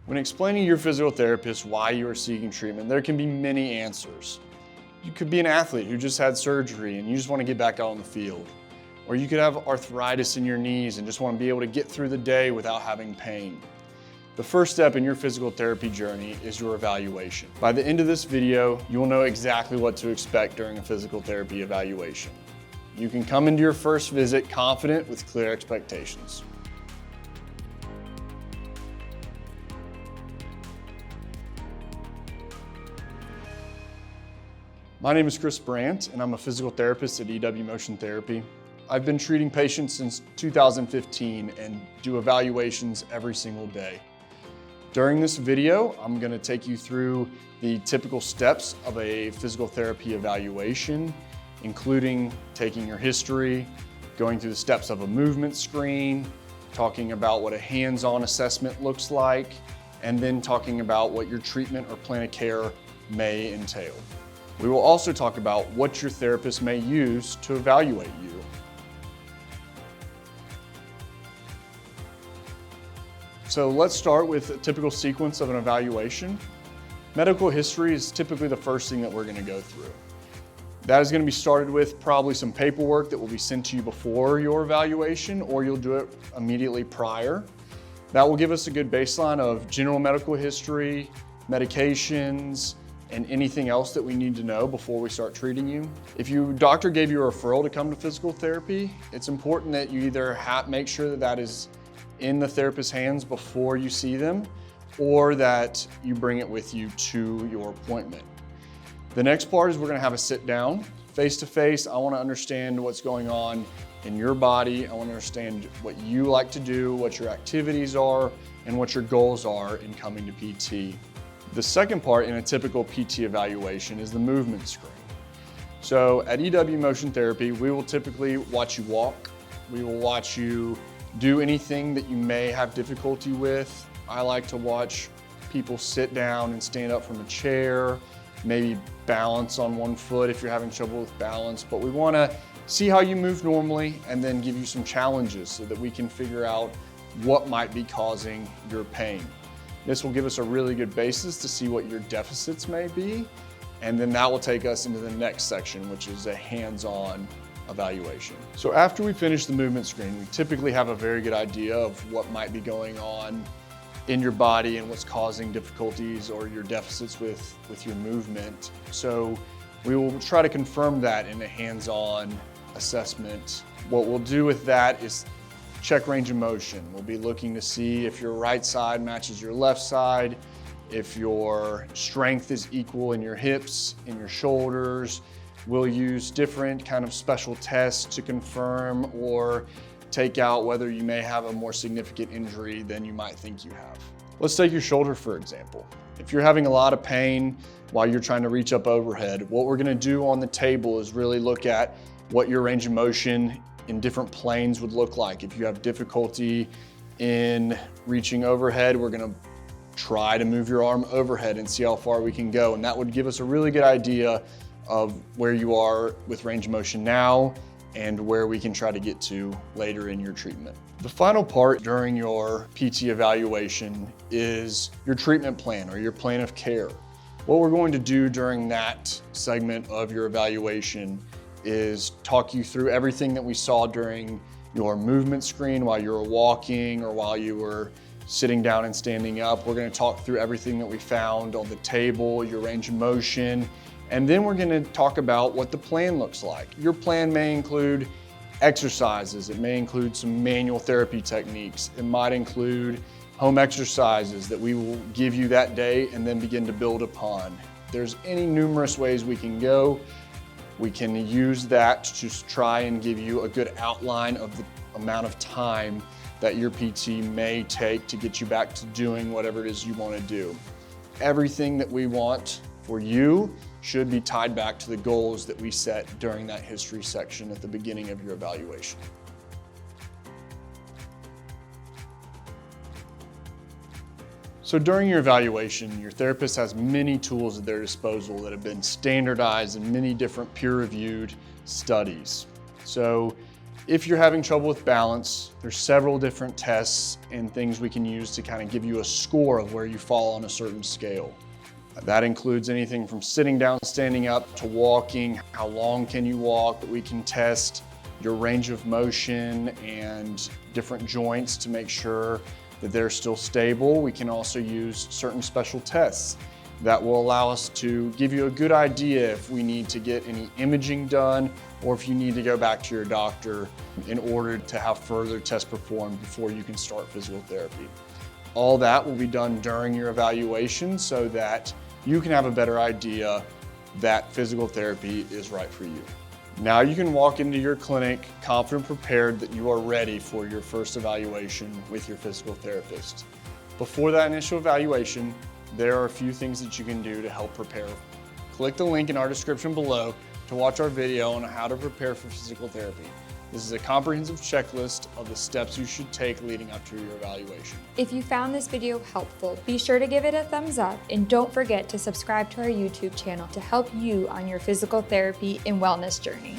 When explaining to your physical therapist why you are seeking treatment, there can be many answers. You could be an athlete who just had surgery and you just want to get back out on the field. Or you could have arthritis in your knees and just want to be able to get through the day without having pain. The first step in your physical therapy journey is your evaluation. By the end of this video, you will know exactly what to expect during a physical therapy evaluation. You can come into your first visit confident with clear expectations. My name is Chris Brandt, and I'm a physical therapist at EW Motion Therapy. I've been treating patients since 2015 and do evaluations every single day. During this video, I'm going to take you through the typical steps of a physical therapy evaluation, including taking your history, going through the steps of a movement screen, talking about what a hands-on assessment looks like, and then talking about what your treatment or plan of care may entail. We will also talk about what your therapist may use to evaluate you. So let's start with a typical sequence of an evaluation. Medical history is typically the first thing that we're going to go through. That is going to be started with probably some paperwork that will be sent to you before your evaluation, or you'll do it immediately prior. That will give us a good baseline of general medical history, medications, and anything else that we need to know before we start treating you. If your doctor gave you a referral to come to physical therapy, it's important that you either make sure that that is in the therapist's hands before you see them, or that you bring it with you to your appointment. The next part is we're gonna have a sit down, face to face. I wanna understand what's going on in your body. I wanna understand what you like to do, what your activities are, and what your goals are in coming to PT. The second part in a typical PT evaluation is the movement screen. So at EW Motion Therapy, we will typically watch you walk. We will watch you do anything that you may have difficulty with. I like to watch people sit down and stand up from a chair, maybe balance on one foot if you're having trouble with balance, but we wanna see how you move normally and then give you some challenges so that we can figure out what might be causing your pain. This will give us a really good basis to see what your deficits may be, and then that will take us into the next section, which is a hands-on evaluation. So after we finish the movement screen, we typically have a very good idea of what might be going on in your body and what's causing difficulties or your deficits with your movement. So we will try to confirm that in a hands-on assessment. What we'll do with that is check range of motion. We'll be looking to see if your right side matches your left side, if your strength is equal in your hips, in your shoulders. We'll use different kind of special tests to confirm or take out whether you may have a more significant injury than you might think you have. Let's take your shoulder, for example. If you're having a lot of pain while you're trying to reach up overhead, what we're gonna do on the table is really look at what your range of motion in different planes would look like. If you have difficulty in reaching overhead, we're gonna try to move your arm overhead and see how far we can go. And that would give us a really good idea of where you are with range of motion now and where we can try to get to later in your treatment. The final part during your PT evaluation is your treatment plan or your plan of care. What we're going to do during that segment of your evaluation is talk you through everything that we saw during your movement screen while you were walking or while you were sitting down and standing up. We're going to talk through everything that we found on the table, your range of motion, and then we're going to talk about what the plan looks like. Your plan may include exercises. It may include some manual therapy techniques. It might include home exercises that we will give you that day and then begin to build upon. There's any numerous ways we can go. We can use that to try and give you a good outline of the amount of time that your PT may take to get you back to doing whatever it is you want to do. Everything that we want for you should be tied back to the goals that we set during that history section at the beginning of your evaluation. So during your evaluation, your therapist has many tools at their disposal that have been standardized in many different peer-reviewed studies. So If you're having trouble with balance, there's several different tests and things we can use to kind of give you a score of where you fall on a certain scale. That includes anything from sitting down, standing up, to walking. How long can you walk? We can test your range of motion and different joints to make sure that they're still stable. We can also use certain special tests that will allow us to give you a good idea if we need to get any imaging done or if you need to go back to your doctor in order to have further tests performed before you can start physical therapy. All that will be done during your evaluation so that you can have a better idea that physical therapy is right for you. Now you can walk into your clinic confident, prepared that you are ready for your first evaluation with your physical therapist. Before that initial evaluation, there are a few things that you can do to help prepare. Click the link in our description below to watch our video on how to prepare for physical therapy. This is a comprehensive checklist of the steps you should take leading up to your evaluation. If you found this video helpful, be sure to give it a thumbs up and don't forget to subscribe to our YouTube channel to help you on your physical therapy and wellness journey.